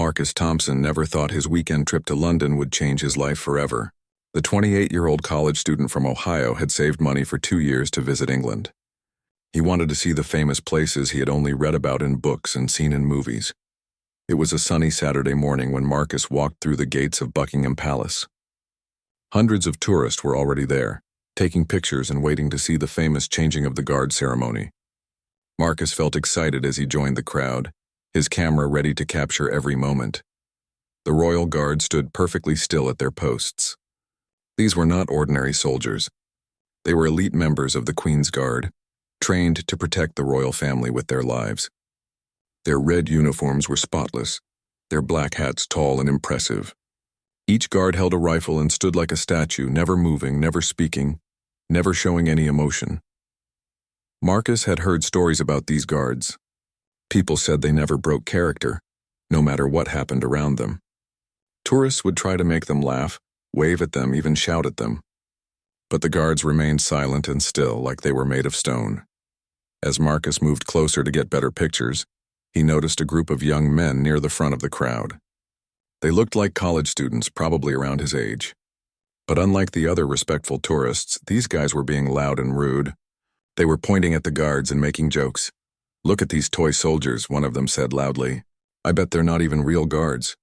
Marcus Thompson never thought his weekend trip to London would change his life forever. The 28-year-old college student from Ohio had saved money for 2 years to visit England. He wanted to see the famous places he had only read about in books and seen in movies. It was a sunny Saturday morning when Marcus walked through the gates of Buckingham Palace. Hundreds of tourists were already there, taking pictures and waiting to see the famous changing of the guard ceremony. Marcus felt excited as he joined the crowd, his camera ready to capture every moment. The royal guard stood perfectly still at their posts. These were not ordinary soldiers. They were elite members of the Queen's Guard, trained to protect the royal family with their lives. Their red uniforms were spotless, their black hats tall and impressive. Each guard held a rifle and stood like a statue, never moving, never speaking, never showing any emotion. Marcus had heard stories about these guards. People said they never broke character, no matter what happened around them. Tourists would try to make them laugh, wave at them, even shout at them. But the guards remained silent and still, like they were made of stone. As Marcus moved closer to get better pictures, he noticed a group of young men near the front of the crowd. They looked like college students, probably around his age. But unlike the other respectful tourists, these guys were being loud and rude. They were pointing at the guards and making jokes. "Look at these toy soldiers," one of them said loudly. "I bet they're not even real guards.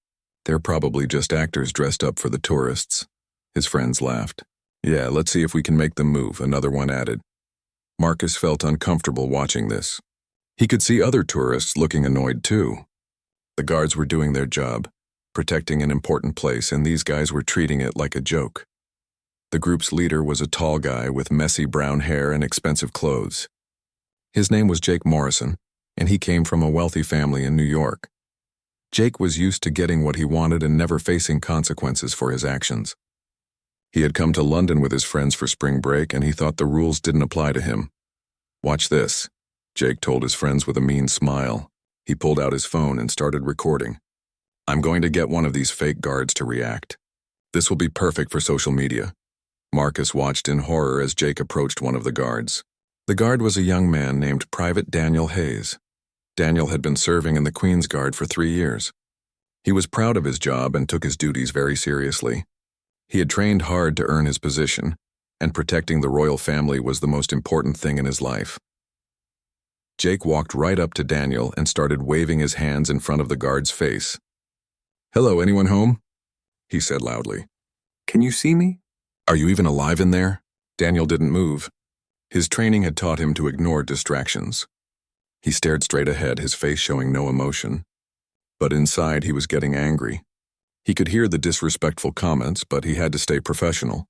They're probably just actors dressed up for the tourists." His friends laughed. "Yeah, let's see if we can make them move," another one added. Marcus felt uncomfortable watching this. He could see other tourists looking annoyed too. The guards were doing their job, protecting an important place, and these guys were treating it like a joke. The group's leader was a tall guy with messy brown hair and expensive clothes. His name was Jake Morrison, and he came from a wealthy family in New York. Jake was used to getting what he wanted and never facing consequences for his actions. He had come to London with his friends for spring break, and he thought the rules didn't apply to him. "Watch this," Jake told his friends with a mean smile. He pulled out his phone and started recording. "I'm going to get one of these fake guards to react. This will be perfect for social media." Marcus watched in horror as Jake approached one of the guards. The guard was a young man named Private Daniel Hayes. Daniel had been serving in the Queen's Guard for 3 years. He was proud of his job and took his duties very seriously. He had trained hard to earn his position, and protecting the royal family was the most important thing in his life. Jake walked right up to Daniel and started waving his hands in front of the guard's face. "Hello, anyone home?" he said loudly. "Can you see me? Are you even alive in there?" Daniel didn't move. His training had taught him to ignore distractions. He stared straight ahead, his face showing no emotion. But inside, he was getting angry. He could hear the disrespectful comments, but he had to stay professional.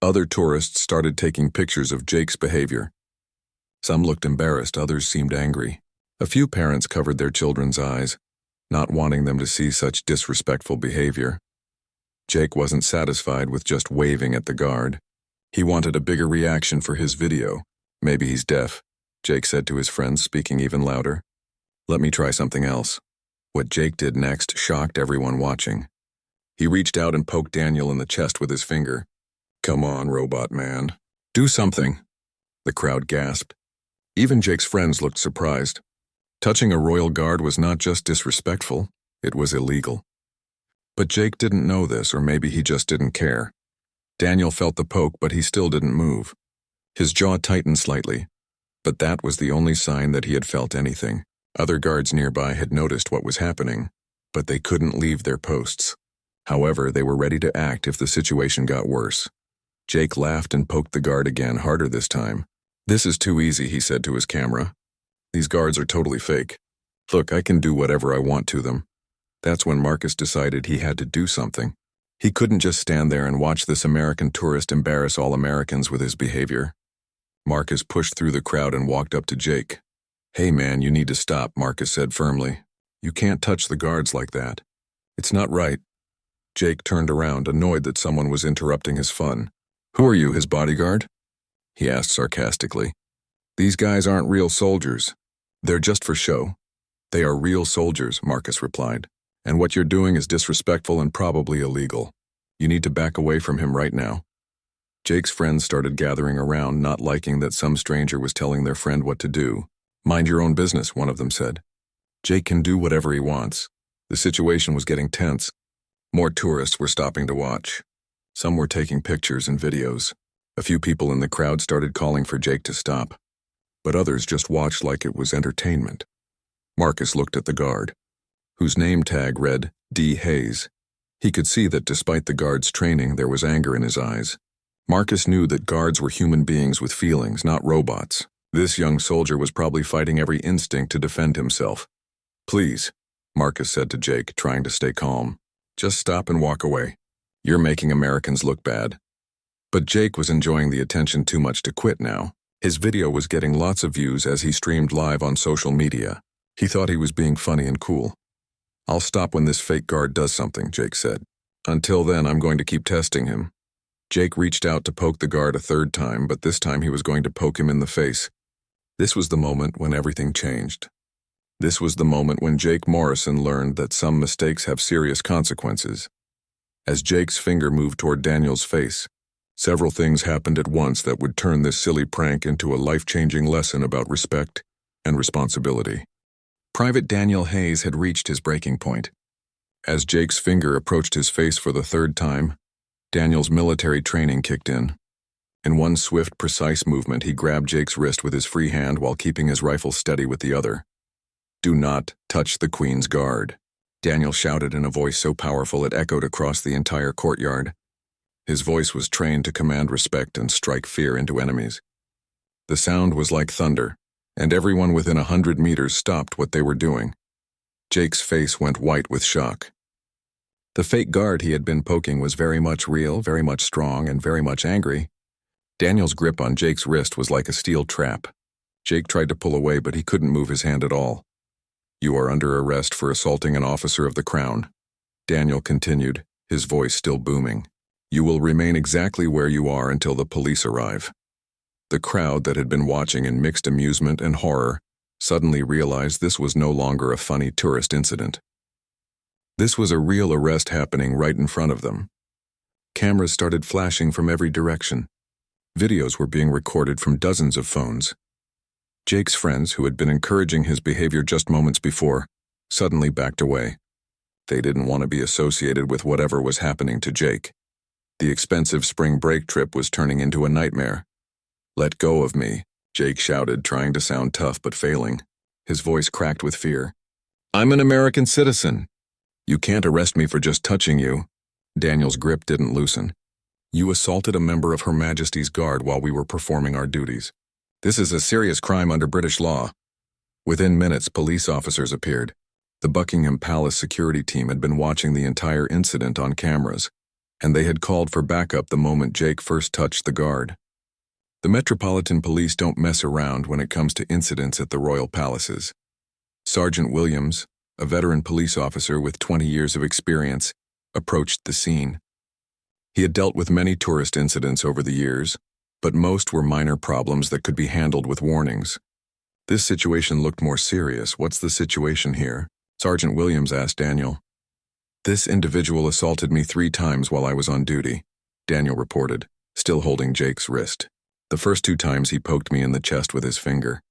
Other tourists started taking pictures of Jake's behavior. Some looked embarrassed, others seemed angry. A few parents covered their children's eyes, not wanting them to see such disrespectful behavior. Jake wasn't satisfied with just waving at the guard. He wanted a bigger reaction for his video. "Maybe he's deaf," Jake said to his friends, speaking even louder. "Let me try something else." What Jake did next shocked everyone watching. He reached out and poked Daniel in the chest with his finger. "Come on, robot man. Do something." The crowd gasped. Even Jake's friends looked surprised. Touching a royal guard was not just disrespectful, it was illegal. But Jake didn't know this, or maybe he just didn't care. Daniel felt the poke, but he still didn't move. His jaw tightened slightly, but that was the only sign that he had felt anything. Other guards nearby had noticed what was happening, but they couldn't leave their posts. However, they were ready to act if the situation got worse. Jake laughed and poked the guard again, harder this time. "This is too easy," he said to his camera. "These guards are totally fake. Look, I can do whatever I want to them." That's when Marcus decided he had to do something. He couldn't just stand there and watch this American tourist embarrass all Americans with his behavior. Marcus pushed through the crowd and walked up to Jake. "Hey man, you need to stop," Marcus said firmly. "You can't touch the guards like that. It's not right." Jake turned around, annoyed that someone was interrupting his fun. "Who are you, his bodyguard?" he asked sarcastically. "These guys aren't real soldiers. They're just for show." "They are real soldiers," Marcus replied. "And what you're doing is disrespectful and probably illegal. You need to back away from him right now." Jake's friends started gathering around, not liking that some stranger was telling their friend what to do. "Mind your own business," one of them said. "Jake can do whatever he wants. The situation was getting tense. More tourists were stopping to watch. Some were taking pictures and videos. A few people in the crowd started calling for Jake to stop, but others just watched like it was entertainment. Marcus looked at the guard, whose name tag read D. Hayes. He could see that despite the guard's training, there was anger in his eyes. Marcus knew that guards were human beings with feelings, not robots. This young soldier was probably fighting every instinct to defend himself. "Please," Marcus said to Jake, trying to stay calm. "Just stop and walk away. You're making Americans look bad." But Jake was enjoying the attention too much to quit now. His video was getting lots of views as he streamed live on social media. He thought he was being funny and cool. "I'll stop when this fake guard does something," Jake said. "Until then, I'm going to keep testing him." Jake reached out to poke the guard a third time, but this time he was going to poke him in the face. This was the moment when everything changed. This was the moment when Jake Morrison learned that some mistakes have serious consequences. As Jake's finger moved toward Daniel's face, several things happened at once that would turn this silly prank into a life-changing lesson about respect and responsibility. Private Daniel Hayes had reached his breaking point. As Jake's finger approached his face for the third time, Daniel's military training kicked in. In one swift, precise movement, he grabbed Jake's wrist with his free hand while keeping his rifle steady with the other. "Do not touch the Queen's Guard," Daniel shouted in a voice so powerful it echoed across the entire courtyard. His voice was trained to command respect and strike fear into enemies. The sound was like thunder, and everyone within 100 meters stopped what they were doing. Jake's face went white with shock. The fake guard he had been poking was very much real, very much strong, and very much angry. Daniel's grip on Jake's wrist was like a steel trap. Jake tried to pull away, but he couldn't move his hand at all. "You are under arrest for assaulting an officer of the Crown," Daniel continued, his voice still booming. "You will remain exactly where you are until the police arrive." The crowd that had been watching in mixed amusement and horror suddenly realized this was no longer a funny tourist incident. This was a real arrest happening right in front of them. Cameras started flashing from every direction. Videos were being recorded from dozens of phones. Jake's friends, who had been encouraging his behavior just moments before, suddenly backed away. They didn't want to be associated with whatever was happening to Jake. The expensive spring break trip was turning into a nightmare. "Let go of me," Jake shouted, trying to sound tough but failing. His voice cracked with fear. "I'm an American citizen. You can't arrest me for just touching you." Daniel's grip didn't loosen. "You assaulted a member of Her Majesty's Guard while we were performing our duties. This is a serious crime under British law." Within minutes, police officers appeared. The Buckingham Palace security team had been watching the entire incident on cameras, and they had called for backup the moment Jake first touched the guard. The Metropolitan Police don't mess around when it comes to incidents at the royal palaces. Sergeant Williams, a veteran police officer with 20 years of experience, approached the scene. He had dealt with many tourist incidents over the years, but most were minor problems that could be handled with warnings. This situation looked more serious. "What's the situation here?" Sergeant Williams asked Daniel. "This individual assaulted me 3 times while I was on duty," Daniel reported, still holding Jake's wrist. "The first 2 times he poked me in the chest with his finger.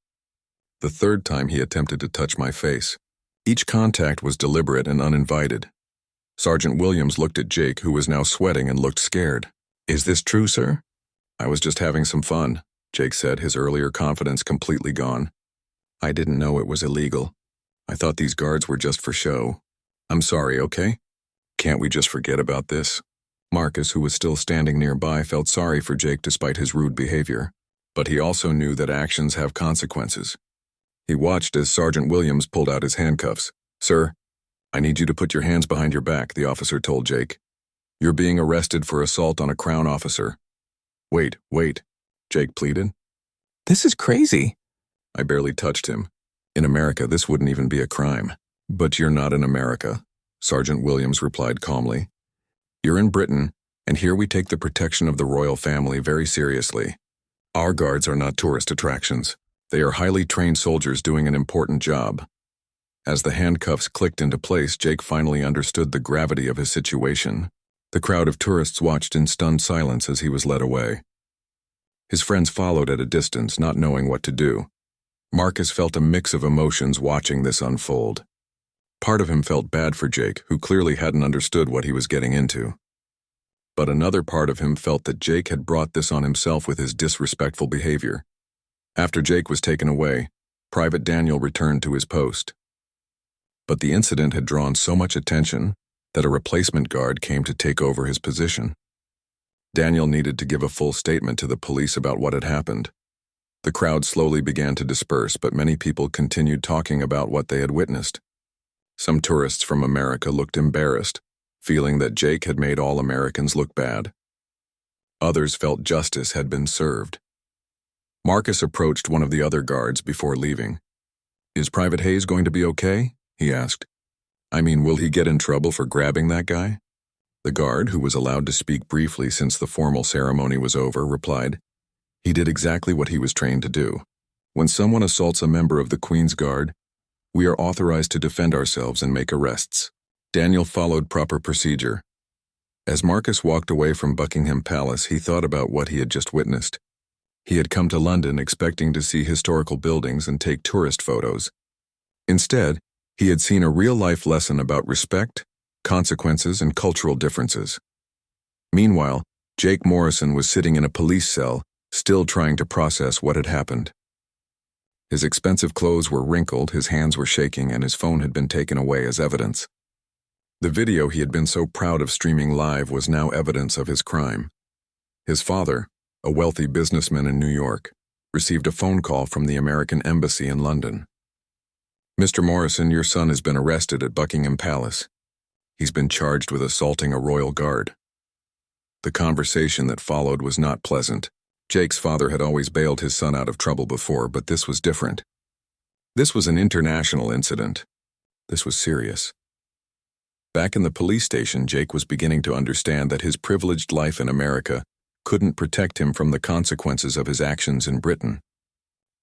The third time he attempted to touch my face. Each contact was deliberate and uninvited." Sergeant Williams looked at Jake, who was now sweating and looked scared. "Is this true, sir?" "I was just having some fun," Jake said, his earlier confidence completely gone. "I didn't know it was illegal. I thought these guards were just for show. I'm sorry, okay? Can't we just forget about this?" Marcus, who was still standing nearby, felt sorry for Jake despite his rude behavior, but he also knew that actions have consequences. He watched as Sergeant Williams pulled out his handcuffs. "Sir, I need you to put your hands behind your back," the officer told Jake. "You're being arrested for assault on a Crown officer." Wait, Jake pleaded. "This is crazy." "I barely touched him. In America, this wouldn't even be a crime." "But you're not in America," Sergeant Williams replied calmly. "You're in Britain, and here we take the protection of the royal family very seriously. Our guards are not tourist attractions. They are highly trained soldiers doing an important job." As the handcuffs clicked into place, Jake finally understood the gravity of his situation. The crowd of tourists watched in stunned silence as he was led away. His friends followed at a distance, not knowing what to do. Marcus felt a mix of emotions watching this unfold. Part of him felt bad for Jake, who clearly hadn't understood what he was getting into. But another part of him felt that Jake had brought this on himself with his disrespectful behavior. After Jake was taken away, Private Daniel returned to his post. But the incident had drawn so much attention that a replacement guard came to take over his position. Daniel needed to give a full statement to the police about what had happened. The crowd slowly began to disperse, but many people continued talking about what they had witnessed. Some tourists from America looked embarrassed, feeling that Jake had made all Americans look bad. Others felt justice had been served. Marcus approached one of the other guards before leaving. "Is Private Hayes going to be okay?" he asked. "I mean, will he get in trouble for grabbing that guy?" The guard, who was allowed to speak briefly since the formal ceremony was over, replied, "He did exactly what he was trained to do. When someone assaults a member of the Queen's Guard, we are authorized to defend ourselves and make arrests." Daniel followed proper procedure. As Marcus walked away from Buckingham Palace, he thought about what he had just witnessed. He had come to London expecting to see historical buildings and take tourist photos. Instead, he had seen a real-life lesson about respect, consequences, and cultural differences. Meanwhile, Jake Morrison was sitting in a police cell, still trying to process what had happened. His expensive clothes were wrinkled, his hands were shaking, and his phone had been taken away as evidence. The video he had been so proud of streaming live was now evidence of his crime. His father, a wealthy businessman in New York, received a phone call from the American Embassy in London. "Mr. Morrison, your son has been arrested at Buckingham Palace. He's been charged with assaulting a royal guard." The conversation that followed was not pleasant. Jake's father had always bailed his son out of trouble before, but this was different. This was an international incident. This was serious. Back in the police station, Jake was beginning to understand that his privileged life in America couldn't protect him from the consequences of his actions in Britain.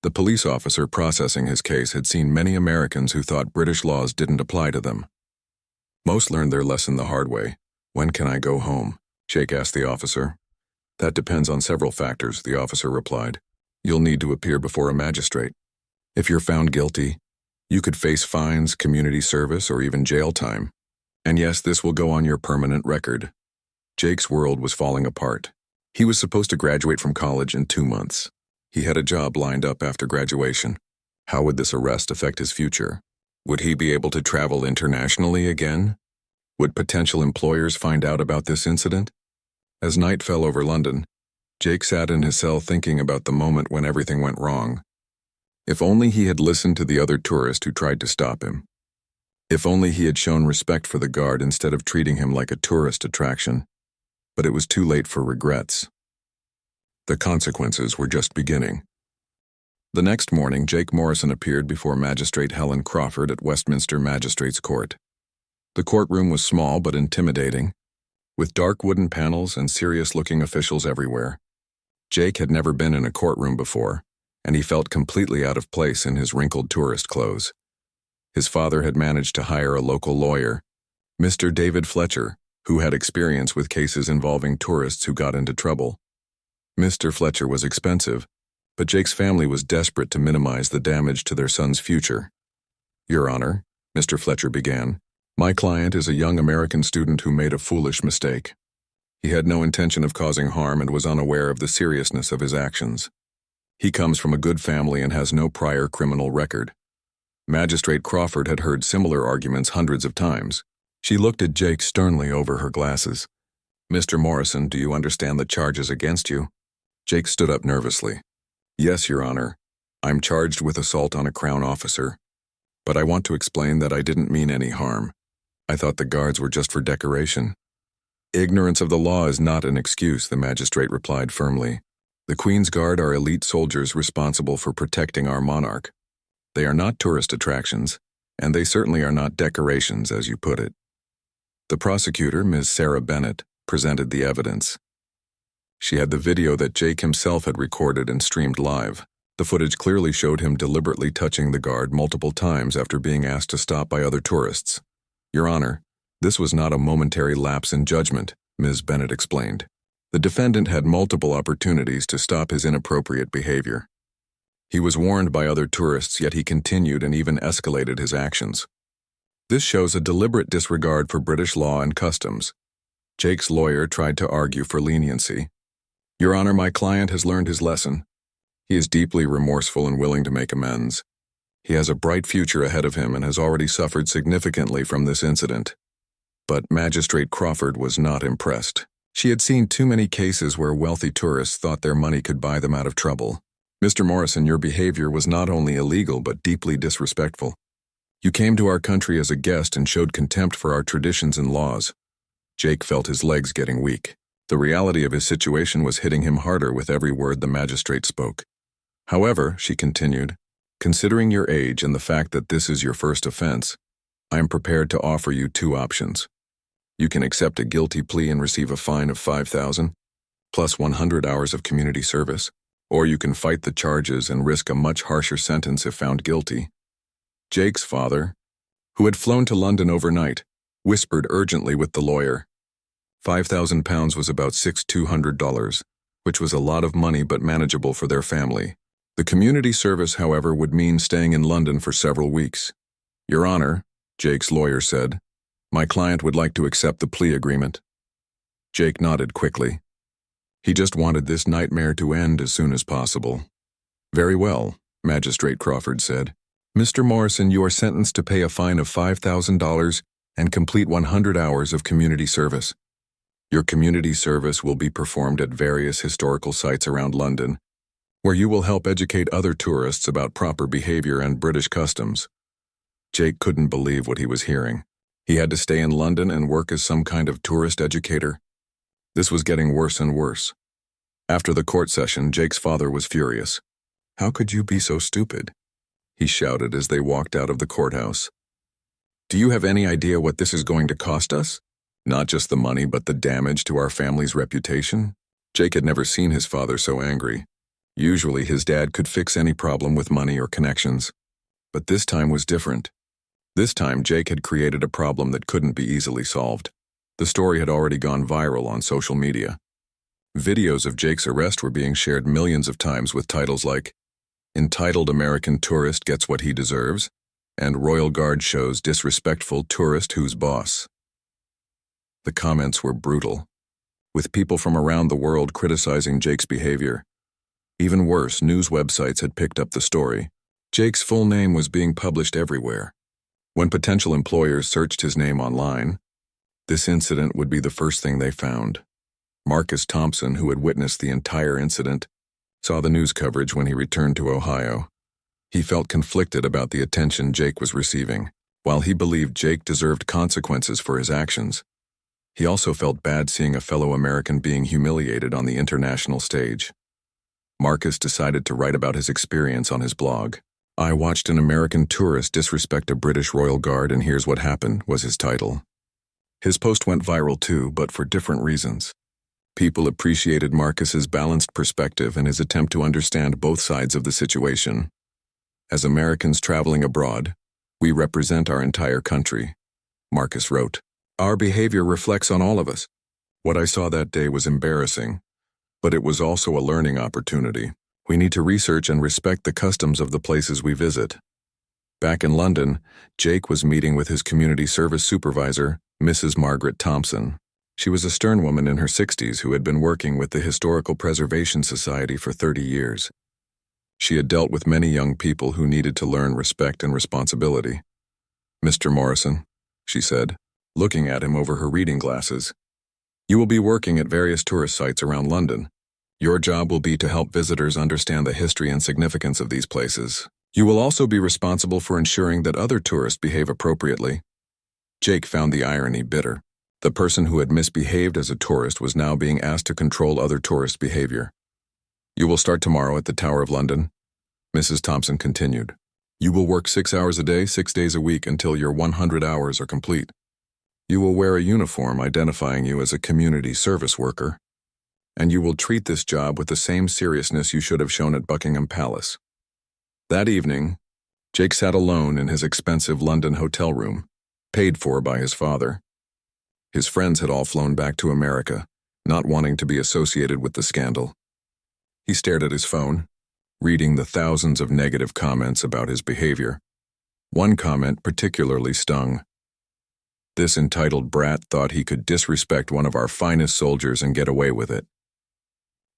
The police officer processing his case had seen many Americans who thought British laws didn't apply to them. Most learned their lesson the hard way. "When can I go home?" Jake asked the officer. "That depends on several factors," the officer replied. "You'll need to appear before a magistrate. If you're found guilty, you could face fines, community service, or even jail time. And yes, this will go on your permanent record." Jake's world was falling apart. He was supposed to graduate from college in 2 months. He had a job lined up after graduation. How would this arrest affect his future? Would he be able to travel internationally again? Would potential employers find out about this incident? As night fell over London, Jake sat in his cell thinking about the moment when everything went wrong. If only he had listened to the other tourist who tried to stop him. If only he had shown respect for the guard instead of treating him like a tourist attraction. But it was too late for regrets. The consequences were just beginning. The next morning, Jake Morrison appeared before Magistrate Helen Crawford at Westminster Magistrates Court. The courtroom was small but intimidating, with dark wooden panels and serious-looking officials everywhere. Jake had never been in a courtroom before, and he felt completely out of place in his wrinkled tourist clothes. His father had managed to hire a local lawyer, Mr. David Fletcher, who had experience with cases involving tourists who got into trouble. Mr. Fletcher was expensive, but Jake's family was desperate to minimize the damage to their son's future. "Your Honor," Mr. Fletcher began, "my client is a young American student who made a foolish mistake. He had no intention of causing harm and was unaware of the seriousness of his actions. He comes from a good family and has no prior criminal record." Magistrate Crawford had heard similar arguments hundreds of times. She looked at Jake sternly over her glasses. "Mr. Morrison, do you understand the charges against you?" Jake stood up nervously. "Yes, Your Honor. I'm charged with assault on a Crown officer. But I want to explain that I didn't mean any harm. I thought the guards were just for decoration." "Ignorance of the law is not an excuse," the magistrate replied firmly. "The Queen's Guard are elite soldiers responsible for protecting our monarch. They are not tourist attractions, and they certainly are not decorations, as you put it." The prosecutor, Ms. Sarah Bennett, presented the evidence. She had the video that Jake himself had recorded and streamed live. The footage clearly showed him deliberately touching the guard multiple times after being asked to stop by other tourists. "Your Honor, this was not a momentary lapse in judgment," Ms. Bennett explained. "The defendant had multiple opportunities to stop his inappropriate behavior. He was warned by other tourists, yet he continued and even escalated his actions. This shows a deliberate disregard for British law and customs. Jake's lawyer tried to argue for leniency. Your Honor, my client has learned his lesson. He is deeply remorseful and willing to make amends. He has a bright future ahead of him and has already suffered significantly from this incident. But Magistrate Crawford was not impressed. She had seen too many cases where wealthy tourists thought their money could buy them out of trouble. Mr. Morrison, your behavior was not only illegal but deeply disrespectful. You came to our country as a guest and showed contempt for our traditions and laws. Jake felt his legs getting weak. The reality of his situation was hitting him harder with every word the magistrate spoke. However, she continued, considering your age and the fact that this is your first offense, I am prepared to offer you two options. You can accept a guilty plea and receive a fine of $5,000, plus 100 hours of community service, or you can fight the charges and risk a much harsher sentence if found guilty. Jake's father, who had flown to London overnight, whispered urgently with the lawyer. £5,000 was about $6,200, which was a lot of money but manageable for their family. The community service, however, would mean staying in London for several weeks. Your Honor, Jake's lawyer said, my client would like to accept the plea agreement. Jake nodded quickly. He just wanted this nightmare to end as soon as possible. Very well, Magistrate Crawford said. Mr. Morrison, you are sentenced to pay a fine of $5,000 and complete 100 hours of community service. Your community service will be performed at various historical sites around London, where you will help educate other tourists about proper behavior and British customs. Jake couldn't believe what he was hearing. He had to stay in London and work as some kind of tourist educator. This was getting worse and worse. After the court session, Jake's father was furious. How could you be so stupid? He shouted as they walked out of the courthouse. Do you have any idea what this is going to cost us? Not just the money, but the damage to our family's reputation? Jake had never seen his father so angry. Usually his dad could fix any problem with money or connections. But this time was different. This time Jake had created a problem that couldn't be easily solved. The story had already gone viral on social media. Videos of Jake's arrest were being shared millions of times with titles like, Entitled American Tourist Gets What He Deserves, and Royal Guard Shows Disrespectful Tourist Who's Boss. The comments were brutal, with people from around the world criticizing Jake's behavior. Even worse, news websites had picked up the story. Jake's full name was being published everywhere. When potential employers searched his name online, this incident would be the first thing they found. Marcus Thompson, who had witnessed the entire incident, saw the news coverage when he returned to Ohio. He felt conflicted about the attention Jake was receiving. While he believed Jake deserved consequences for his actions, he also felt bad seeing a fellow American being humiliated on the international stage. Marcus decided to write about his experience on his blog. I watched an American tourist disrespect a British Royal Guard and here's what happened, was his title. His post went viral too, but for different reasons. People appreciated Marcus's balanced perspective and his attempt to understand both sides of the situation. As Americans traveling abroad, we represent our entire country, Marcus wrote. Our behavior reflects on all of us. What I saw that day was embarrassing, but it was also a learning opportunity. We need to research and respect the customs of the places we visit. Back in London, Jake was meeting with his community service supervisor, Mrs. Margaret Thompson. She was a stern woman in her 60s who had been working with the Historical Preservation Society for 30 years. She had dealt with many young people who needed to learn respect and responsibility. Mr. Morrison, she said, looking at him over her reading glasses, you will be working at various tourist sites around London. Your job will be to help visitors understand the history and significance of these places. You will also be responsible for ensuring that other tourists behave appropriately. Jake found the irony bitter. The person who had misbehaved as a tourist was now being asked to control other tourist behavior. You will start tomorrow at the Tower of London, Mrs. Thompson continued. You will work 6 hours a day, 6 days a week until your 100 hours are complete. You will wear a uniform identifying you as a community service worker, and you will treat this job with the same seriousness you should have shown at Buckingham Palace. That evening, Jake sat alone in his expensive London hotel room, paid for by his father. His friends had all flown back to America, not wanting to be associated with the scandal. He stared at his phone, reading the thousands of negative comments about his behavior. One comment particularly stung. This entitled brat thought he could disrespect one of our finest soldiers and get away with it.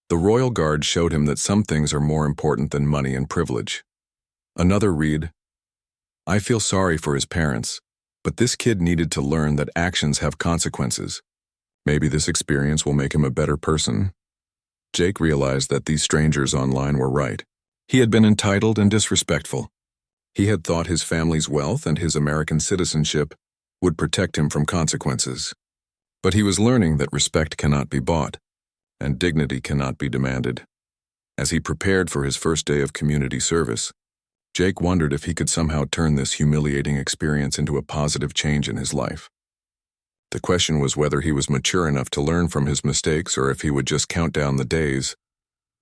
The Royal Guard showed him that some things are more important than money and privilege. Another read, I feel sorry for his parents, but this kid needed to learn that actions have consequences. Maybe this experience will make him a better person. Jake realized that these strangers online were right. He had been entitled and disrespectful. He had thought his family's wealth and his American citizenship would protect him from consequences. But he was learning that respect cannot be bought, and dignity cannot be demanded. As he prepared for his first day of community service, Jake wondered if he could somehow turn this humiliating experience into a positive change in his life. The question was whether he was mature enough to learn from his mistakes or if he would just count down the days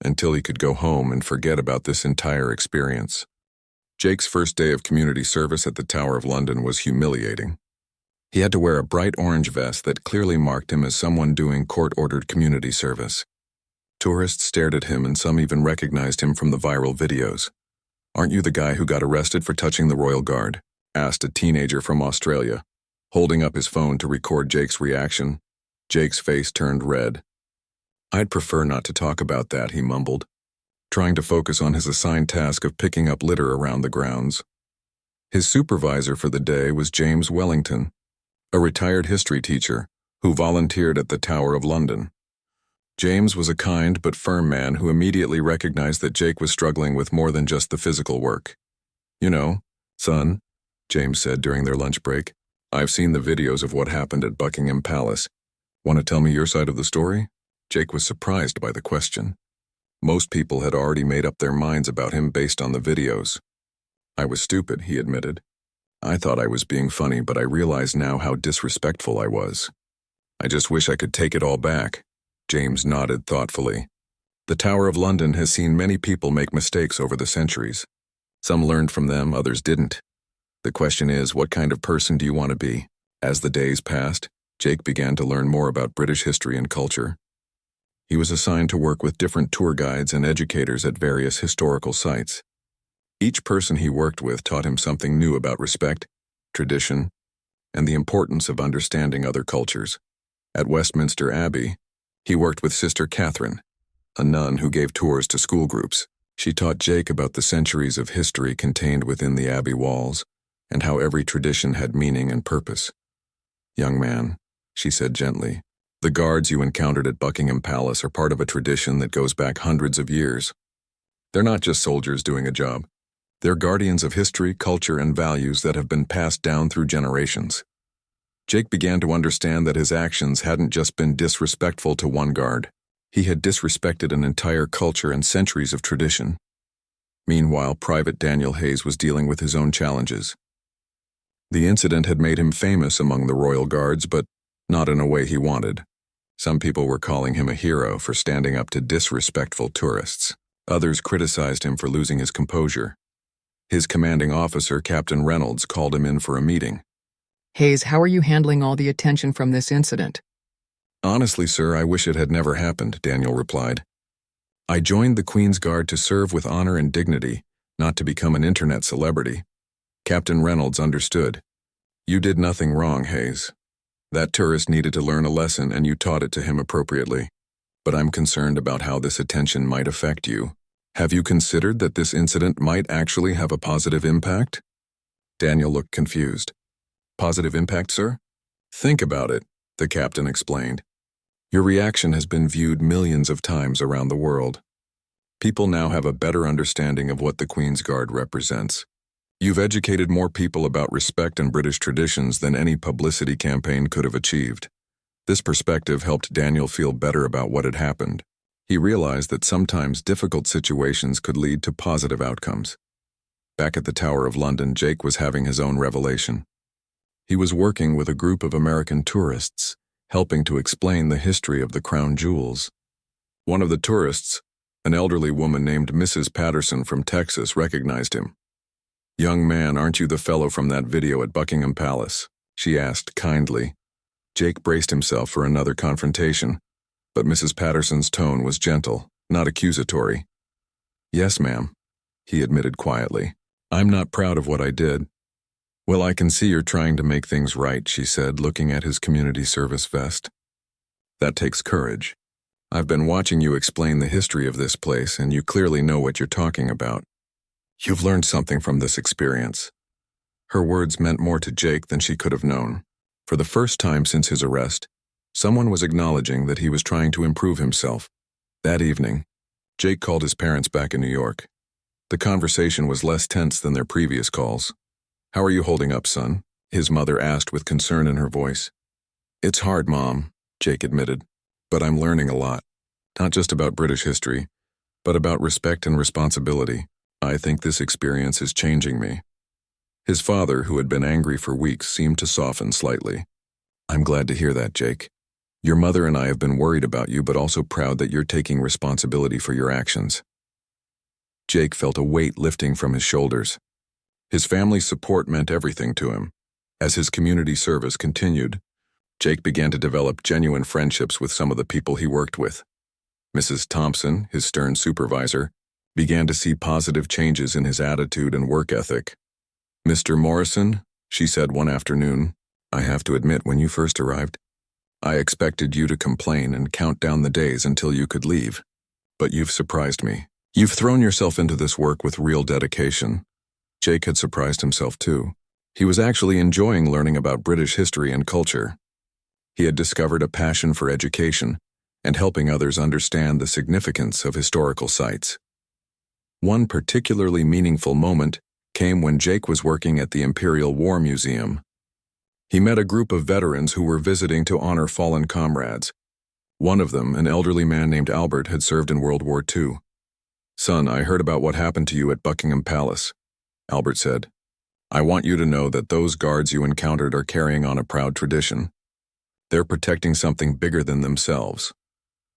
until he could go home and forget about this entire experience. Jake's first day of community service at the Tower of London was humiliating. He had to wear a bright orange vest that clearly marked him as someone doing court-ordered community service. Tourists stared at him and some even recognized him from the viral videos. Aren't you the guy who got arrested for touching the Royal Guard? Asked a teenager from Australia, holding up his phone to record Jake's reaction. Jake's face turned red. I'd prefer not to talk about that, he mumbled, trying to focus on his assigned task of picking up litter around the grounds. His supervisor for the day was James Wellington, a retired history teacher who volunteered at the Tower of London. James was a kind but firm man who immediately recognized that Jake was struggling with more than just the physical work. You know, son, James said during their lunch break, I've seen the videos of what happened at Buckingham Palace. Want to tell me your side of the story? Jake was surprised by the question. Most people had already made up their minds about him based on the videos. I was stupid, he admitted. I thought I was being funny, but I realize now how disrespectful I was. I just wish I could take it all back. James nodded thoughtfully. The Tower of London has seen many people make mistakes over the centuries. Some learned from them, others didn't. The question is, what kind of person do you want to be? As the days passed, Jake began to learn more about British history and culture. He was assigned to work with different tour guides and educators at various historical sites. Each person he worked with taught him something new about respect, tradition, and the importance of understanding other cultures. At Westminster Abbey, he worked with Sister Catherine, a nun who gave tours to school groups. She taught Jake about the centuries of history contained within the Abbey walls and how every tradition had meaning and purpose. Young man, she said gently, the guards you encountered at Buckingham Palace are part of a tradition that goes back hundreds of years. They're not just soldiers doing a job. They're guardians of history, culture, and values that have been passed down through generations. Jake began to understand that his actions hadn't just been disrespectful to one guard. He had disrespected an entire culture and centuries of tradition. Meanwhile, Private Daniel Hayes was dealing with his own challenges. The incident had made him famous among the Royal Guards, but not in a way he wanted. Some people were calling him a hero for standing up to disrespectful tourists. Others criticized him for losing his composure. His commanding officer, Captain Reynolds, called him in for a meeting. Hayes, how are you handling all the attention from this incident? Honestly, sir, I wish it had never happened, Daniel replied. I joined the Queen's Guard to serve with honor and dignity, not to become an internet celebrity. Captain Reynolds understood. You did nothing wrong, Hayes. That tourist needed to learn a lesson and you taught it to him appropriately. But I'm concerned about how this attention might affect you. Have you considered that this incident might actually have a positive impact? Daniel looked confused. Positive impact, sir? Think about it, the captain explained. Your reaction has been viewed millions of times around the world. People now have a better understanding of what the Queen's Guard represents. You've educated more people about respect and British traditions than any publicity campaign could have achieved. This perspective helped Daniel feel better about what had happened. He realized that sometimes difficult situations could lead to positive outcomes. Back at the Tower of London, Jake was having his own revelation. He was working with a group of American tourists, helping to explain the history of the crown jewels. One of the tourists, an elderly woman named Mrs. Patterson from Texas, recognized him. Young man, aren't you the fellow from that video at Buckingham Palace? She asked kindly. Jake braced himself for another confrontation, but Mrs. Patterson's tone was gentle, not accusatory. Yes, ma'am, he admitted quietly. I'm not proud of what I did. Well, I can see you're trying to make things right, she said, looking at his community service vest. That takes courage. I've been watching you explain the history of this place, and you clearly know what you're talking about. You've learned something from this experience. Her words meant more to Jake than she could have known. For the first time since his arrest, someone was acknowledging that he was trying to improve himself. That evening, Jake called his parents back in New York. The conversation was less tense than their previous calls. "How are you holding up, son?" his mother asked with concern in her voice. "It's hard, Mom," Jake admitted, "but I'm learning a lot. Not just about British history, but about respect and responsibility. I think this experience is changing me." His father, who had been angry for weeks, seemed to soften slightly. "I'm glad to hear that, Jake. Your mother and I have been worried about you, but also proud that you're taking responsibility for your actions." Jake felt a weight lifting from his shoulders. His family's support meant everything to him. As his community service continued, Jake began to develop genuine friendships with some of the people he worked with. Mrs. Thompson, his stern supervisor, began to see positive changes in his attitude and work ethic. "Mr. Morrison," she said one afternoon, "I have to admit, when you first arrived, I expected you to complain and count down the days until you could leave. But you've surprised me. You've thrown yourself into this work with real dedication." Jake had surprised himself too. He was actually enjoying learning about British history and culture. He had discovered a passion for education and helping others understand the significance of historical sites. One particularly meaningful moment came when Jake was working at the Imperial War Museum. He met a group of veterans who were visiting to honor fallen comrades. One of them, an elderly man named Albert, had served in World War II. "Son, I heard about what happened to you at Buckingham Palace," Albert said. "I want you to know that those guards you encountered are carrying on a proud tradition. They're protecting something bigger than themselves."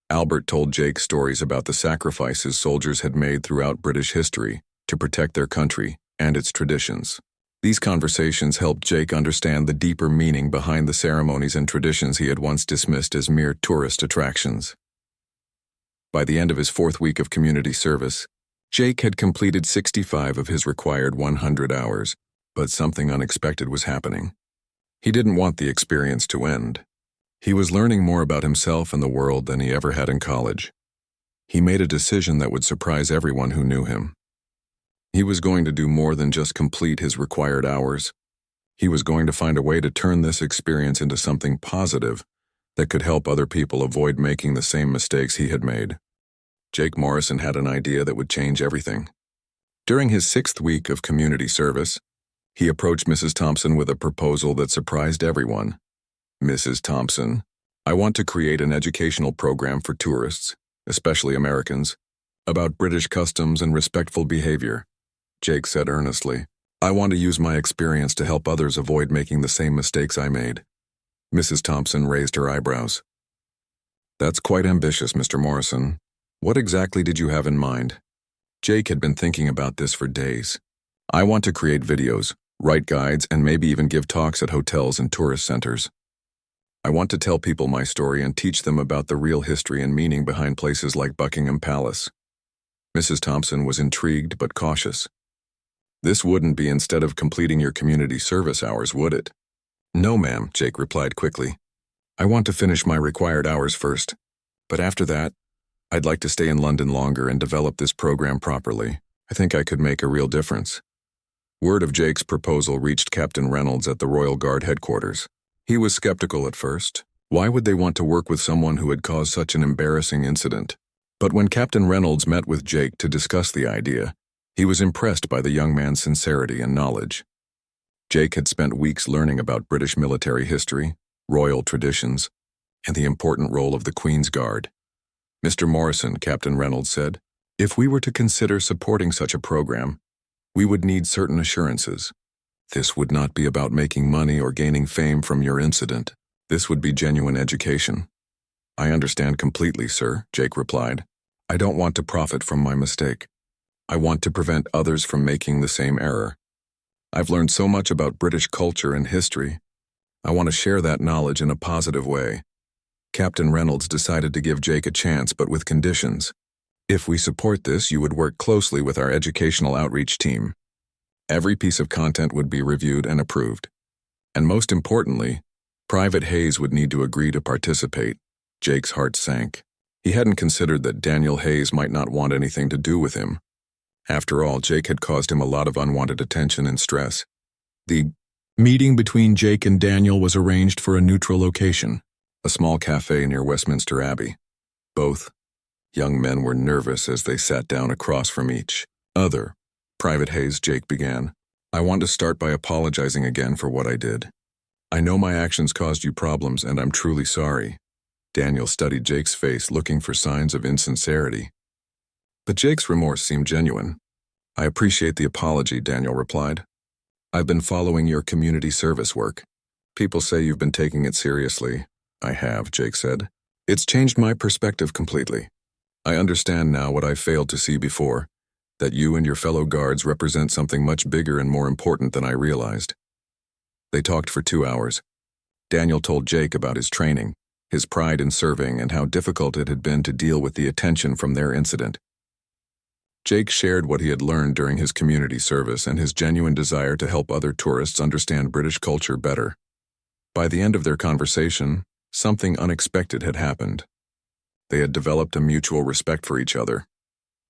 Albert told Jake stories about the sacrifices soldiers had made throughout British history to protect their country and its traditions. These conversations helped Jake understand the deeper meaning behind the ceremonies and traditions he had once dismissed as mere tourist attractions. By the end of his 4th week of community service, Jake had completed 65 of his required 100 hours, but something unexpected was happening. He didn't want the experience to end. He was learning more about himself and the world than he ever had in college. He made a decision that would surprise everyone who knew him. He was going to do more than just complete his required hours. He was going to find a way to turn this experience into something positive that could help other people avoid making the same mistakes he had made. Jake Morrison had an idea that would change everything. During his 6th week of community service, he approached Mrs. Thompson with a proposal that surprised everyone. "Mrs. Thompson, I want to create an educational program for tourists, especially Americans, about British customs and respectful behavior," Jake said earnestly. "I want to use my experience to help others avoid making the same mistakes I made." Mrs. Thompson raised her eyebrows. "That's quite ambitious, Mr. Morrison. What exactly did you have in mind?" Jake had been thinking about this for days. "I want to create videos, write guides, and maybe even give talks at hotels and tourist centers. I want to tell people my story and teach them about the real history and meaning behind places like Buckingham Palace." Mrs. Thompson was intrigued but cautious. "This wouldn't be instead of completing your community service hours, would it?" "No, ma'am," Jake replied quickly. "I want to finish my required hours first. But after that, I'd like to stay in London longer and develop this program properly. I think I could make a real difference." Word of Jake's proposal reached Captain Reynolds at the Royal Guard headquarters. He was skeptical at first. Why would they want to work with someone who had caused such an embarrassing incident? But when Captain Reynolds met with Jake to discuss the idea, he was impressed by the young man's sincerity and knowledge. Jake had spent weeks learning about British military history, royal traditions, and the important role of the Queen's Guard. "Mr. Morrison," Captain Reynolds said, "if we were to consider supporting such a program, we would need certain assurances. This would not be about making money or gaining fame from your incident. This would be genuine education." "I understand completely, sir," Jake replied. "I don't want to profit from my mistake. I want to prevent others from making the same error. I've learned so much about British culture and history. I want to share that knowledge in a positive way." Captain Reynolds decided to give Jake a chance, but with conditions. "If we support this, you would work closely with our educational outreach team." Every piece of content would be reviewed and approved. And most importantly, Private Hayes would need to agree to participate. Jake's heart sank. He hadn't considered that Daniel Hayes might not want anything to do with him. After all, Jake had caused him a lot of unwanted attention and stress. The meeting between Jake and Daniel was arranged for a neutral location, a small cafe near Westminster Abbey. Both young men were nervous as they sat down across from each other. Private Hayes, Jake began. I want to start by apologizing again for what I did. I know my actions caused you problems, and I'm truly sorry. Daniel studied Jake's face, looking for signs of insincerity. But Jake's remorse seemed genuine. I appreciate the apology, Daniel replied. I've been following your community service work. People say you've been taking it seriously. I have, Jake said. It's changed my perspective completely. I understand now what I failed to see before, that you and your fellow guards represent something much bigger and more important than I realized. They talked for 2 hours. Daniel told Jake about his training, his pride in serving, and how difficult it had been to deal with the attention from their incident. Jake shared what he had learned during his community service and his genuine desire to help other tourists understand British culture better. By the end of their conversation, something unexpected had happened. They had developed a mutual respect for each other.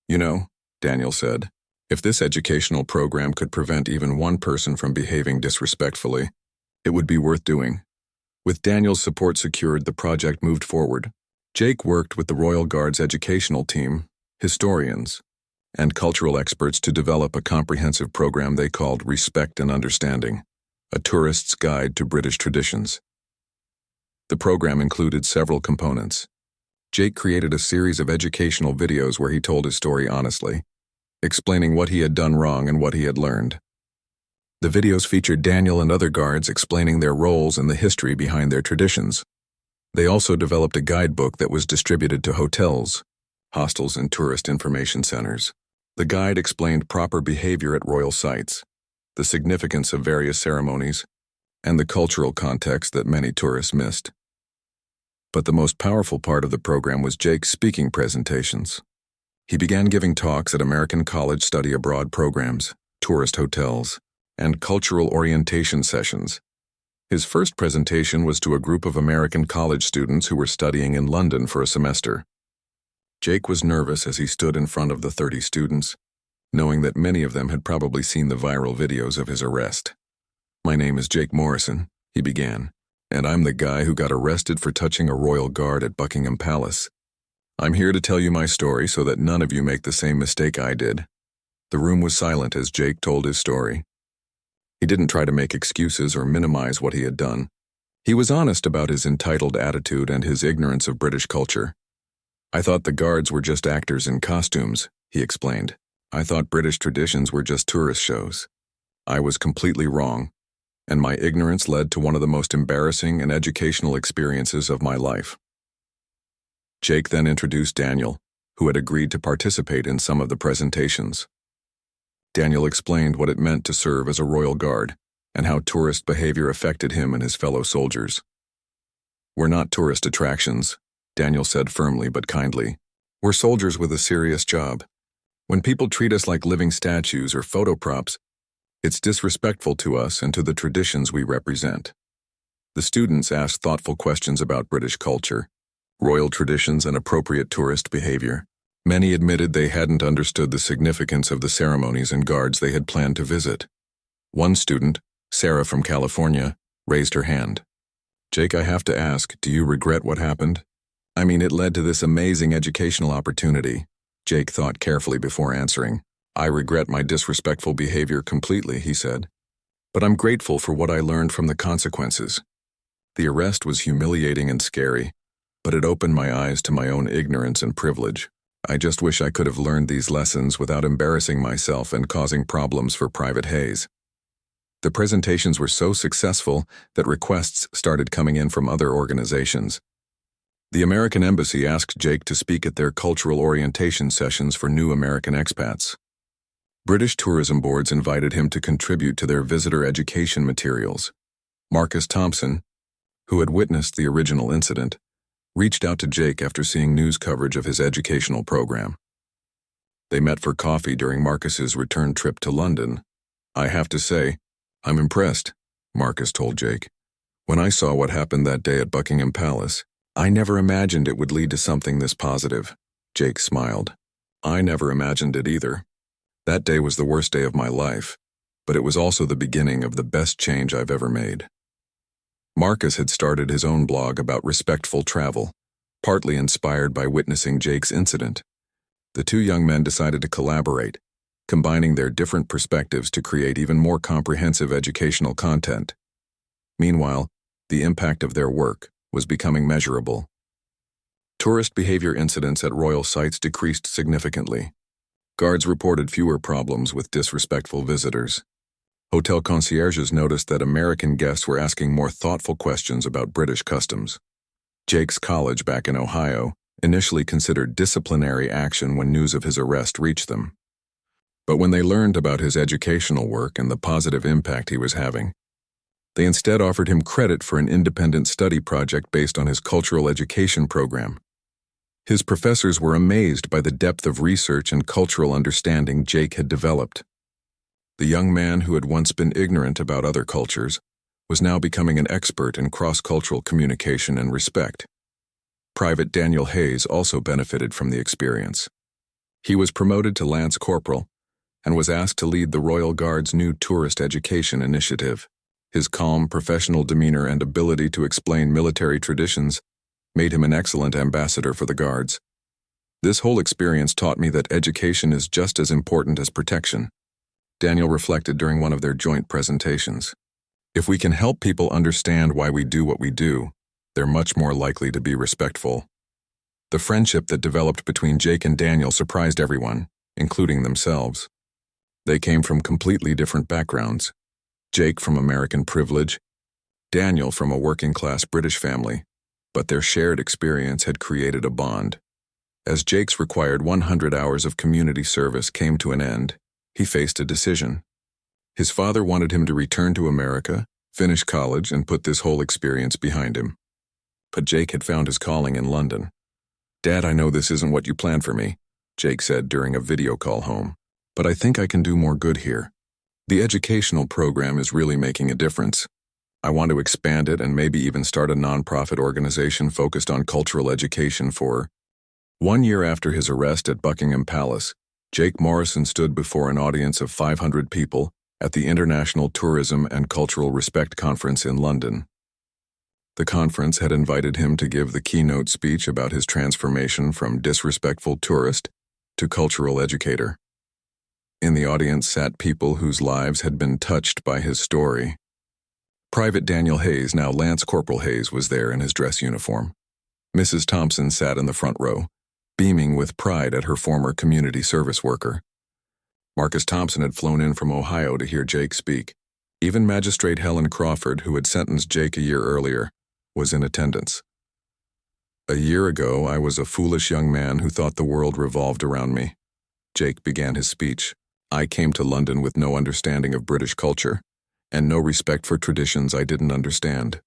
You know, Daniel said, if this educational program could prevent even one person from behaving disrespectfully, it would be worth doing. With Daniel's support secured, the project moved forward. Jake worked with the Royal Guard's educational team, historians, and cultural experts to develop a comprehensive program they called Respect and Understanding, a tourist's guide to British traditions. The program included several components. Jake created a series of educational videos where he told his story honestly, explaining what he had done wrong and what he had learned. The videos featured Daniel and other guards explaining their roles and the history behind their traditions. They also developed a guidebook that was distributed to hotels, hostels, and tourist information centers. The guide explained proper behavior at royal sites, the significance of various ceremonies, and the cultural context that many tourists missed. But the most powerful part of the program was Jake's speaking presentations. He began giving talks at American college study abroad programs, tourist hotels, and cultural orientation sessions. His first presentation was to a group of American college students who were studying in London for a semester. Jake was nervous as he stood in front of the 30 students, knowing that many of them had probably seen the viral videos of his arrest. My name is Jake Morrison, he began, and I'm the guy who got arrested for touching a royal guard at Buckingham Palace. I'm here to tell you my story so that none of you make the same mistake I did. The room was silent as Jake told his story. He didn't try to make excuses or minimize what he had done. He was honest about his entitled attitude and his ignorance of British culture. I thought the guards were just actors in costumes, he explained. I thought British traditions were just tourist shows. I was completely wrong, and my ignorance led to one of the most embarrassing and educational experiences of my life. Jake then introduced Daniel, who had agreed to participate in some of the presentations. Daniel explained what it meant to serve as a royal guard and how tourist behavior affected him and his fellow soldiers. We're not tourist attractions, Daniel said firmly but kindly. We're soldiers with a serious job. When people treat us like living statues or photo props, it's disrespectful to us and to the traditions we represent. The students asked thoughtful questions about British culture, royal traditions, and appropriate tourist behavior. Many admitted they hadn't understood the significance of the ceremonies and guards they had planned to visit. One student, Sarah from California, raised her hand. Jake, I have to ask, do you regret what happened? I mean, it led to this amazing educational opportunity. Jake thought carefully before answering. I regret my disrespectful behavior completely, he said. But I'm grateful for what I learned from the consequences. The arrest was humiliating and scary, but it opened my eyes to my own ignorance and privilege. I just wish I could have learned these lessons without embarrassing myself and causing problems for Private Hayes. The presentations were so successful that requests started coming in from other organizations. The American Embassy asked Jake to speak at their cultural orientation sessions for new American expats. British tourism boards invited him to contribute to their visitor education materials. Marcus Thompson, who had witnessed the original incident, reached out to Jake after seeing news coverage of his educational program. They met for coffee during Marcus's return trip to London, "I have to say, I'm impressed," Marcus told Jake. "When I saw what happened that day at Buckingham Palace, I never imagined it would lead to something this positive." Jake smiled. "I never imagined it either. That day was the worst day of my life, but it was also the beginning of the best change I've ever made." Marcus had started his own blog about respectful travel, partly inspired by witnessing Jake's incident. The two young men decided to collaborate, combining their different perspectives to create even more comprehensive educational content. Meanwhile, the impact of their work was becoming measurable. Tourist behavior incidents at royal sites decreased significantly. Guards reported fewer problems with disrespectful visitors. Hotel concierges noticed that American guests were asking more thoughtful questions about British customs. Jake's college back in Ohio initially considered disciplinary action when news of his arrest reached them. But when they learned about his educational work and the positive impact he was having, they instead offered him credit for an independent study project based on his cultural education program. His professors were amazed by the depth of research and cultural understanding Jake had developed. The young man who had once been ignorant about other cultures was now becoming an expert in cross-cultural communication and respect. Private Daniel Hayes also benefited from the experience. He was promoted to Lance Corporal and was asked to lead the Royal Guard's new tourist education initiative. His calm, professional demeanor and ability to explain military traditions made him an excellent ambassador for the Guards. "This whole experience taught me that education is just as important as protection," Daniel reflected during one of their joint presentations. "If we can help people understand why we do what we do, they're much more likely to be respectful." The friendship that developed between Jake and Daniel surprised everyone, including themselves. They came from completely different backgrounds. Jake from American privilege, Daniel from a working-class British family, but their shared experience had created a bond. As Jake's required 100 hours of community service came to an end, he faced a decision. His father wanted him to return to America, finish college, and put this whole experience behind him. But Jake had found his calling in London. "Dad, I know this isn't what you planned for me," Jake said during a video call home, "but I think I can do more good here. The educational program is really making a difference. I want to expand it and maybe even start a nonprofit organization focused on cultural education for..." 1 year after his arrest at Buckingham Palace, Jake Morrison stood before an audience of 500 people at the International Tourism and Cultural Respect Conference in London. The conference had invited him to give the keynote speech about his transformation from disrespectful tourist to cultural educator. In the audience sat people whose lives had been touched by his story. Private Daniel Hayes, now Lance Corporal Hayes, was there in his dress uniform. Mrs. Thompson sat in the front row, beaming with pride at her former community service worker. Marcus Thompson had flown in from Ohio to hear Jake speak. Even Magistrate Helen Crawford, who had sentenced Jake a year earlier, was in attendance. "A year ago, I was a foolish young man who thought the world revolved around me," Jake began his speech. "I came to London with no understanding of British culture and no respect for traditions I didn't understand.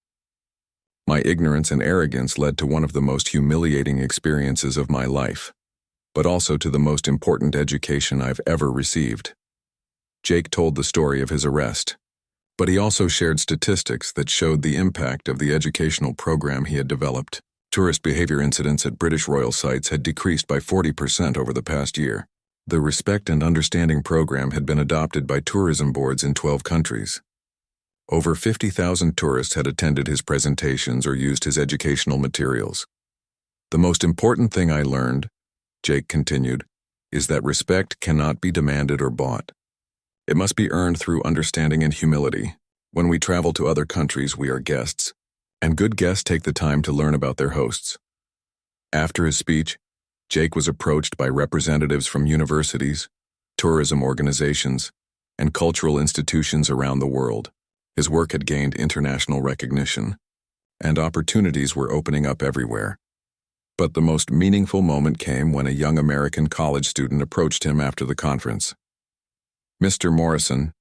My ignorance and arrogance led to one of the most humiliating experiences of my life, but also to the most important education I've ever received." Jake told the story of his arrest, but he also shared statistics that showed the impact of the educational program he had developed. Tourist behavior incidents at British royal sites had decreased by 40% over the past year. The Respect and Understanding program had been adopted by tourism boards in 12 countries. Over 50,000 tourists had attended his presentations or used his educational materials. "The most important thing I learned," Jake continued, "is that respect cannot be demanded or bought. It must be earned through understanding and humility. When we travel to other countries, we are guests, and good guests take the time to learn about their hosts." After his speech, Jake was approached by representatives from universities, tourism organizations, and cultural institutions around the world. His work had gained international recognition, and opportunities were opening up everywhere. But the most meaningful moment came when a young American college student approached him after the conference. "Mr. Morrison,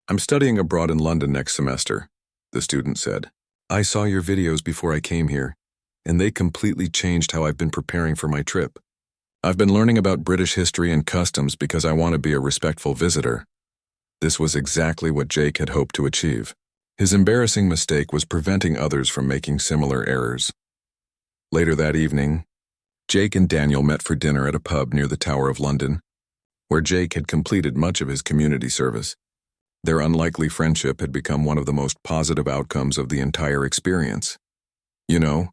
I'm studying abroad in London next semester," the student said. "I saw your videos before I came here, and they completely changed how I've been preparing for my trip. I've been learning about British history and customs because I want to be a respectful visitor. This was exactly what Jake had hoped to achieve. His embarrassing mistake was preventing others from making similar errors. Later that evening, Jake and Daniel met for dinner at a pub near the Tower of London, where Jake had completed much of his community service. Their unlikely friendship had become one of the most positive outcomes of the entire experience. "You know,"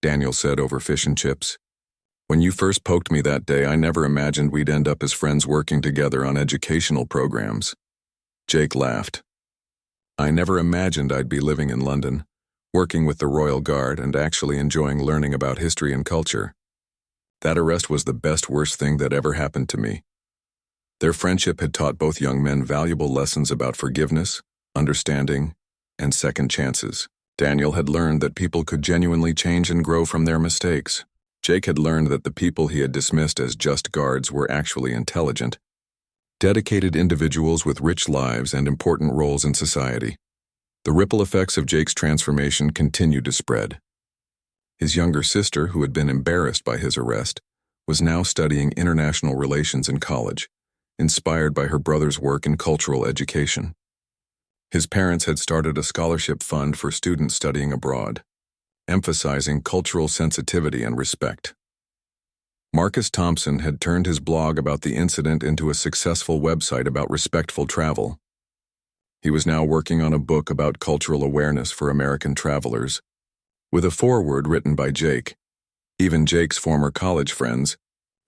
Daniel said over fish and chips, "when you first poked me that day, I never imagined we'd end up as friends working together on educational programs." Jake laughed. "I never imagined I'd be living in London, working with the Royal Guard and actually enjoying learning about history and culture. That arrest was the worst thing that ever happened to me." Their friendship had taught both young men valuable lessons about forgiveness, understanding, and second chances. Daniel had learned that people could genuinely change and grow from their mistakes. Jake had learned that the people he had dismissed as just guards were actually intelligent, dedicated individuals with rich lives and important roles in society. The ripple effects of Jake's transformation continued to spread. His younger sister, who had been embarrassed by his arrest, was now studying international relations in college, inspired by her brother's work in cultural education. His parents had started a scholarship fund for students studying abroad, emphasizing cultural sensitivity and respect. Marcus Thompson had turned his blog about the incident into a successful website about respectful travel. He was now working on a book about cultural awareness for American travelers, with a foreword written by Jake. Even Jake's former college friends,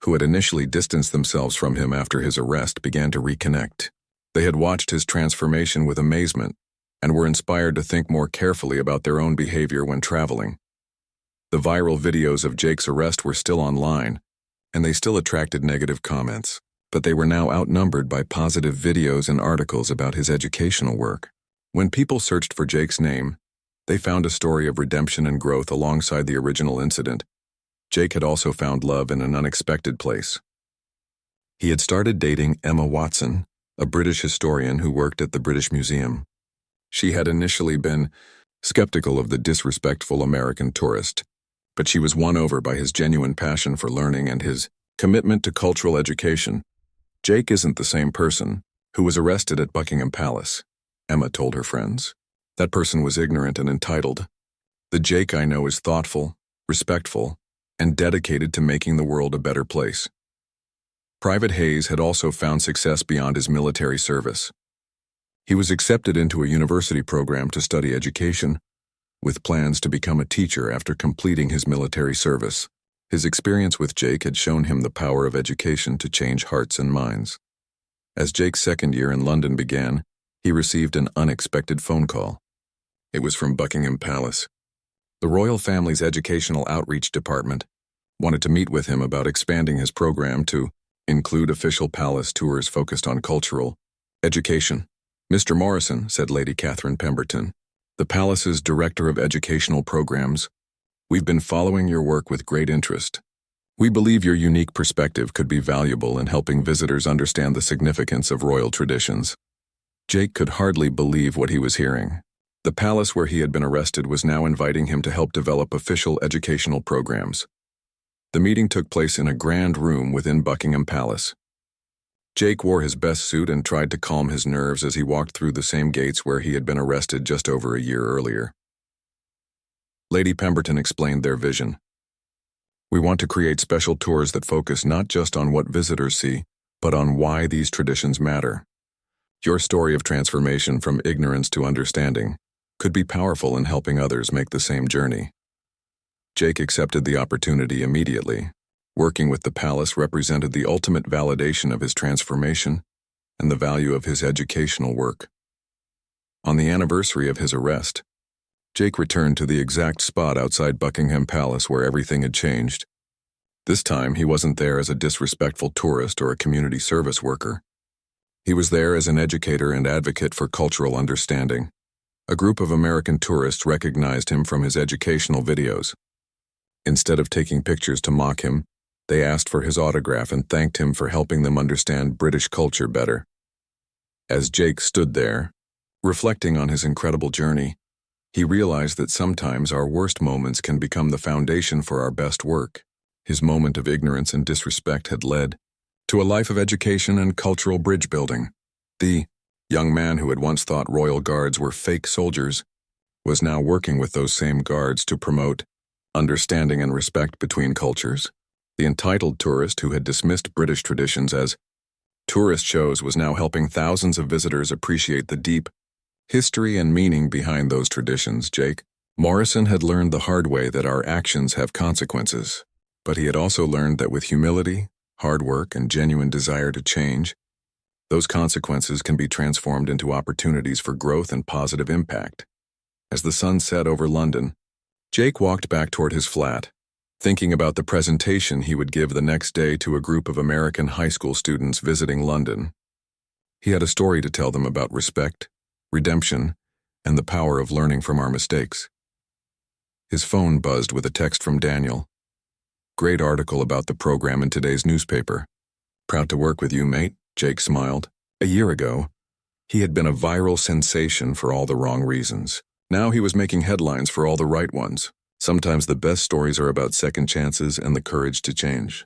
who had initially distanced themselves from him after his arrest, began to reconnect. They had watched his transformation with amazement and were inspired to think more carefully about their own behavior when traveling. The viral videos of Jake's arrest were still online, and they still attracted negative comments, but they were now outnumbered by positive videos and articles about his educational work. When people searched for Jake's name, they found a story of redemption and growth alongside the original incident. Jake had also found love in an unexpected place. He had started dating Emma Watson, a British historian who worked at the British Museum. She had initially been skeptical of the disrespectful American tourist, but she was won over by his genuine passion for learning and his commitment to cultural education. "Jake isn't the same person who was arrested at Buckingham Palace," Emma told her friends. "That person was ignorant and entitled. The Jake I know is thoughtful, respectful, and dedicated to making the world a better place." Private Hayes had also found success beyond his military service. He was accepted into a university program to study education, with plans to become a teacher after completing his military service. His experience with Jake had shown him the power of education to change hearts and minds. As Jake's second year in London began, he received an unexpected phone call. It was from Buckingham Palace. The royal family's educational outreach department wanted to meet with him about expanding his program to include official palace tours focused on cultural education. "Mr. Morrison," said Lady Catherine Pemberton, the palace's director of educational programs, "we've been following your work with great interest. We believe your unique perspective could be valuable in helping visitors understand the significance of royal traditions." Jake could hardly believe what he was hearing. The palace where he had been arrested was now inviting him to help develop official educational programs. The meeting took place in a grand room within Buckingham Palace. Jake wore his best suit and tried to calm his nerves as he walked through the same gates where he had been arrested just over a year earlier. Lady Pemberton explained their vision. "We want to create special tours that focus not just on what visitors see, but on why these traditions matter. Your story of transformation from ignorance to understanding could be powerful in helping others make the same journey." Jake accepted the opportunity immediately. Working with the palace represented the ultimate validation of his transformation and the value of his educational work. On the anniversary of his arrest, Jake returned to the exact spot outside Buckingham Palace where everything had changed. This time, he wasn't there as a disrespectful tourist or a community service worker. He was there as an educator and advocate for cultural understanding. A group of American tourists recognized him from his educational videos. Instead of taking pictures to mock him, they asked for his autograph and thanked him for helping them understand British culture better. As Jake stood there, reflecting on his incredible journey, he realized that sometimes our worst moments can become the foundation for our best work. His moment of ignorance and disrespect had led to a life of education and cultural bridge building. The Young man who had once thought royal guards were fake soldiers was now working with those same guards to promote understanding and respect between cultures. The entitled tourist who had dismissed British traditions as tourist shows was now helping thousands of visitors appreciate the deep history and meaning behind those traditions. Jake Morrison had learned the hard way that our actions have consequences, but he had also learned that with humility, hard work, and genuine desire to change, those consequences can be transformed into opportunities for growth and positive impact. As the sun set over London, Jake walked back toward his flat, thinking about the presentation he would give the next day to a group of American high school students visiting London. He had a story to tell them about respect, redemption, and the power of learning from our mistakes. His phone buzzed with a text from Daniel. "Great article about the program in today's newspaper. Proud to work with you, mate," Jake smiled. A year ago, he had been a viral sensation for all the wrong reasons. Now he was making headlines for all the right ones. Sometimes the best stories are about second chances and the courage to change.